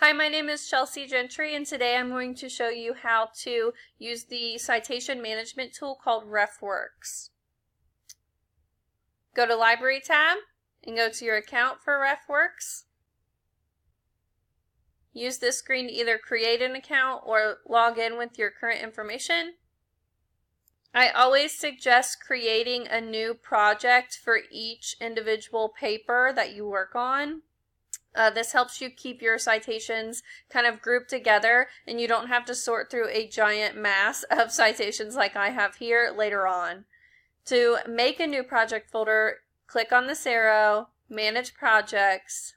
Hi, my name is Chelsea Gentry, and today I'm going to show you how to use the citation management tool called RefWorks. Go to Library tab and go to your account for RefWorks. Use this screen to either create an account or log in with your current information. I always suggest creating a new project for each individual paper that you work on. This helps you keep your citations kind of grouped together, and you don't have to sort through a giant mass of citations like I have here later on. To make a new project folder, click on this arrow, Manage Projects,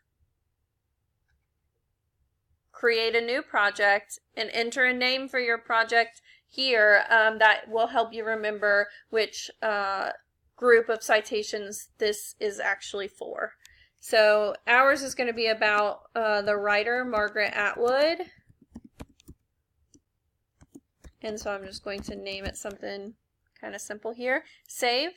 create a new project, and enter a name for your project here that will help you remember which group of citations this is actually for. So ours is going to be about the writer Margaret Atwood, and so I'm just going to name it something kind of simple here. Save.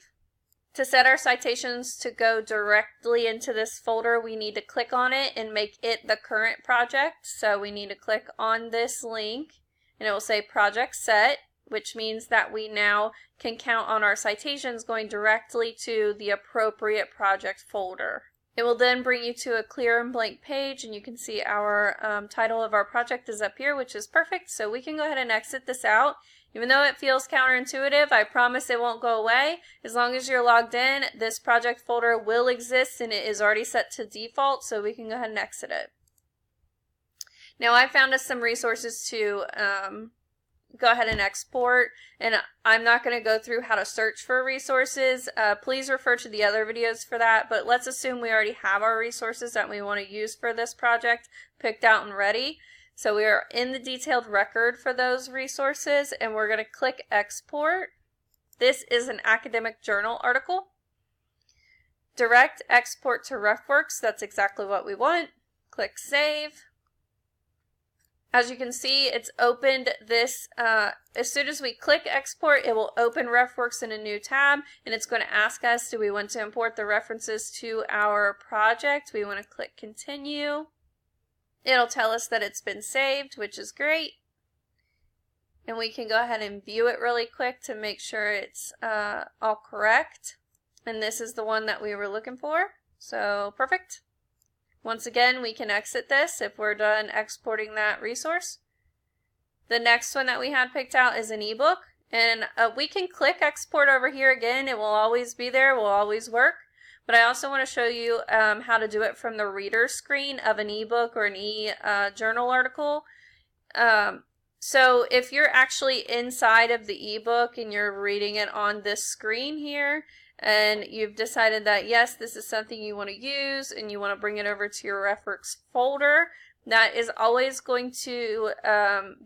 To set our citations to go directly into this folder, we need to click on it and make it the current project. So we need to click on this link and it will say project set, which means that we now can count on our citations going directly to the appropriate project folder. It will then bring you to a clear and blank page, and you can see our title of our project is up here, which is perfect. So we can go ahead and exit this out. Even though it feels counterintuitive, I promise it won't go away. As long as you're logged in, this project folder will exist, and it is already set to default, so we can go ahead and exit it. Now I found us some resources to go ahead and export, and I'm not going to go through how to search for resources. Please refer to the other videos for that, but let's assume we already have our resources that we want to use for this project picked out and ready. So we are in the detailed record for those resources, and we're going to click export. This is an academic journal article. Direct export to RefWorks, that's exactly what we want. Click save. As you can see, it's opened this, as soon as we click export, it will open RefWorks in a new tab, and it's going to ask us, do we want to import the references to our project? We want to click continue. It'll tell us that it's been saved, which is great. And we can go ahead and view it really quick to make sure it's all correct. And this is the one that we were looking for, so perfect. Once again, we can exit this if we're done exporting that resource. The next one that we had picked out is an ebook, and we can click export over here again. It will always be there, will always work. But I also want to show you how to do it from the reader screen of an ebook or an e-journal article. So if you're actually inside of the ebook and you're reading it on this screen here, and you've decided that yes, this is something you want to use and you want to bring it over to your RefWorks folder, that is always going to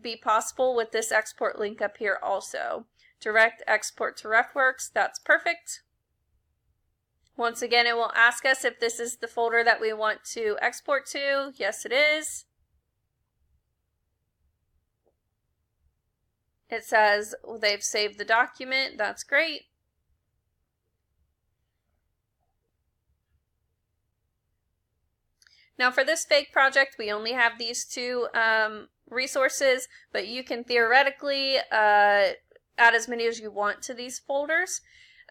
be possible with this export link up here also. Direct export to RefWorks, that's perfect. Once again, it will ask us if this is the folder that we want to export to. Yes, it is. It says they've saved the document. That's great. Now for this fake project, we only have these two resources, but you can theoretically add as many as you want to these folders.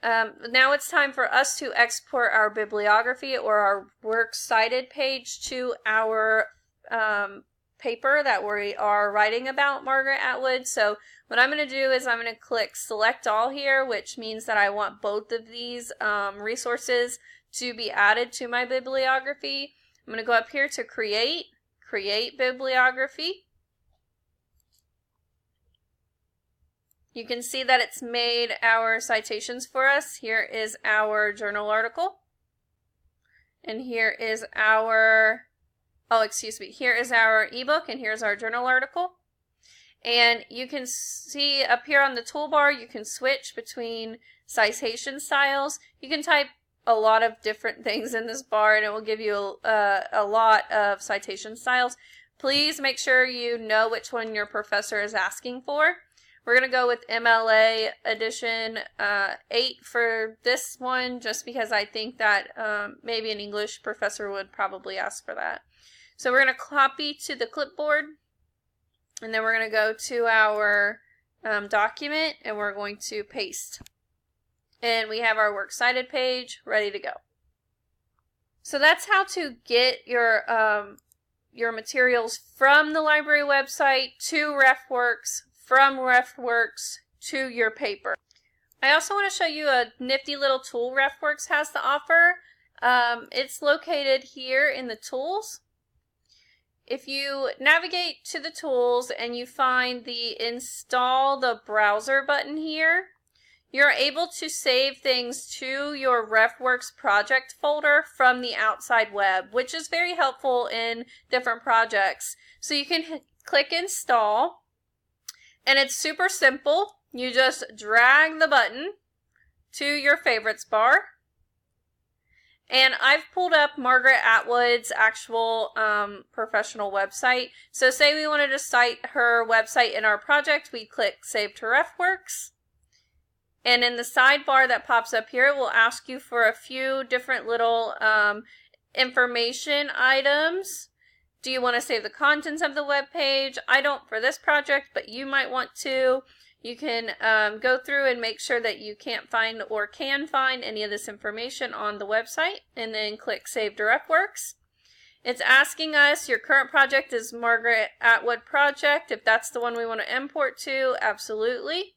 Now it's time for us to export our bibliography or our works cited page to our paper that we are writing about Margaret Atwood. So what I'm going to do is I'm going to click select all here, which means that I want both of these resources to be added to my bibliography. I'm going to go up here to create bibliography. You can see that it's made our citations for us. Here is our journal article. And here is our, here is our ebook, and here's our journal article. And you can see up here on the toolbar, you can switch between citation styles. You can type a lot of different things in this bar, and it will give you a lot of citation styles. Please make sure you know which one your professor is asking for. We're going to go with MLA edition 8 for this one, just because I think that maybe an English professor would probably ask for that. So we're going to copy to the clipboard, and then we're going to go to our document, and we're going to paste. And we have our Works Cited page ready to go. So that's how to get your materials from the library website to RefWorks, from RefWorks to your paper. I also want to show you a nifty little tool RefWorks has to offer. It's located here in the tools. If you navigate to the tools and you find the install the browser button here, you're able to save things to your RefWorks project folder from the outside web, which is very helpful in different projects. So you can click install, and it's super simple. You just drag the button to your favorites bar. And I've pulled up Margaret Atwood's actual professional website. So say we wanted to cite her website in our project, we click Save to RefWorks. And in the sidebar that pops up here, it will ask you for a few different little information items. Do you want to save the contents of the web page? I don't for this project, but you might want to. You can go through and make sure that you can't find or can find any of this information on the website, and then click Save to RefWorks. It's asking us, your current project is Margaret Atwood project. If that's the one we want to import to, absolutely.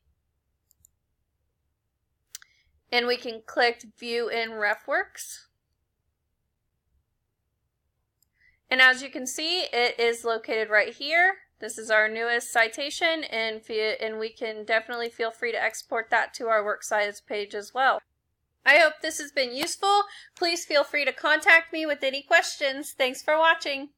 And we can click View in RefWorks. And as you can see, it is located right here. This is our newest citation, and we can definitely feel free to export that to our Works Cited page as well. I hope this has been useful. Please feel free to contact me with any questions. Thanks for watching.